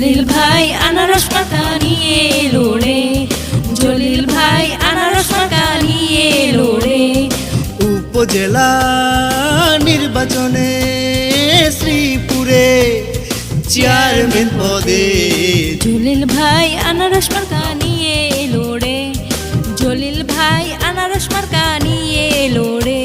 জলিল ভাই আনারস মার্কা নিয়ে এলো রে, জলিল ভাই আনারস মার্কা নিয়ে এলো রে। উপজেলা নির্বাচনে শ্রীপুরে চেয়ারম্যান পদে জলিল ভাই আনারস মার্কা নিয়ে এলো রে, জলিল ভাই আনারস মার্কা নিয়ে এলো রে।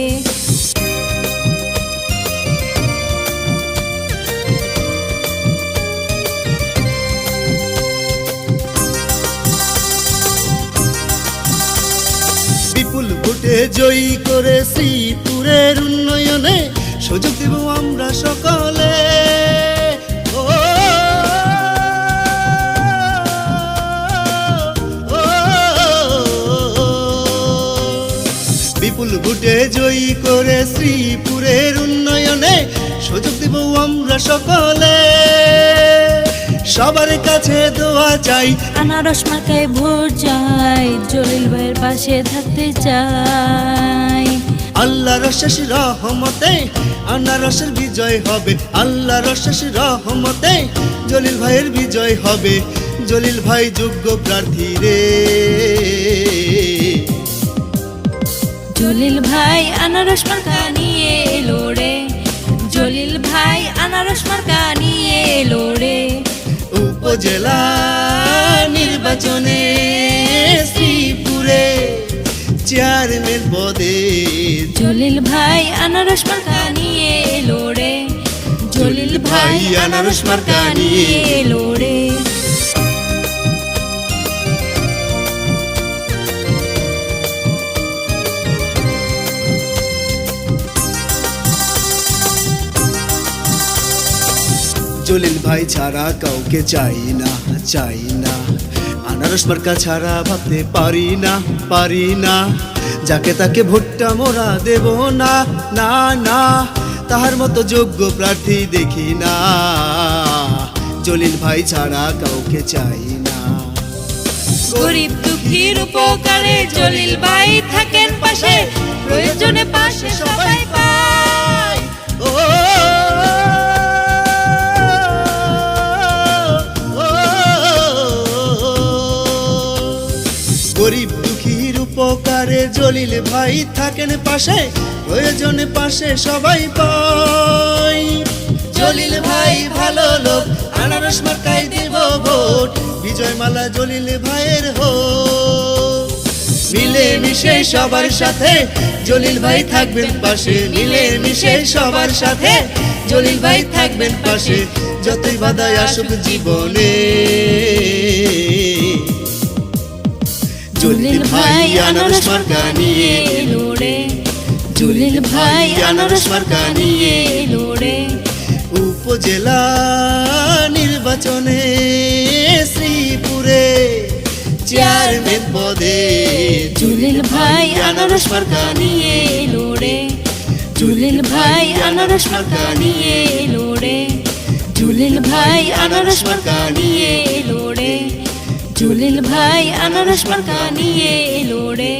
বিপুল ভোটে জয়ী করে শ্রীপুরের উন্নয়নে সুযোগ দেব আমরা সকলে। ও, ও, বিপুল ভোটে জয়ী করে শ্রীপুরের উন্নয়নে সুযোগ দেব আমরা সকলে। সবার কাছে দোয়া চাই, আনারস মার্কায় ভোট চাই, জলিল ভাইয়ের পাশে থাকতে চাই। আল্লাহর অশেষ রহমতে আনারসের বিজয় হবে, আল্লাহর অশেষ রহমতে জলিল ভাইয়ের বিজয় হবে। জলিল ভাই যোগ্য প্রার্থী রে, জলিল ভাই আনারস মার্কা নিয়ে এলো রে, জলিল ভাই আনারস মার্কা নিয়ে এলো রে। উপজেলা নির্বাচনে শ্রীপুরে চেয়ারম্যান পদে জলিল ভাই আনারস মার্কা নিয়ে এলো রে, জলিল ভাই আনারস মার্কা নিয়ে এলো রে। জলিল ভাই ছাড়া কাউকে চাই না, চাই না। আনারস মার্কা ছাড়া ভাবতে পারি না, পারি না। যাকে তাকে ভোটটা মোরা দেব না, না না। তাহার মতো যোগ্য প্রার্থী দেখি না, জলিল ভাই ছাড়া কাউকে চাই না। গরিব দুঃখীর উপকারে জলিল ভাই থাকেন পাশে, প্রয়োজনে পাশে সবাই পায়। ও, গরিব দুঃখীর উপকারে জলিল ভাই থাকেন পাশে, প্রয়োজনে পাশে সবাই পায়। জলিল ভাই ভালো লোক, আনারস মার্কায় দেব ভোট, বিজয় মালা জলিল ভাইয়ের হোক। মিলে মিশে সবার সাথে জলিল ভাই থাকবেন পাশে, মিলে মিশে সবার সাথে জলিল ভাই থাকবেন পাশে। যতই বাধায় আসুক জীবনে জলিল ভাই আনারস মার্কা নিয়ে এলো রে, জলিল ভাই আনারস মার্কা নিয়ে এলো রে। উপজেলা নির্বাচনে শ্রীপুরে চেয়ারম্যান পদে জলিল ভাই আনারস মার্কা নিয়ে এলো রে, জলিল ভাই আনারস মার্কা নিয়ে এলো রে, জলিল ভাই আনারস মার্কা নিয়ে এলো রে, জলিল ভাই আনারস মার্কা নিয়ে এলো রে।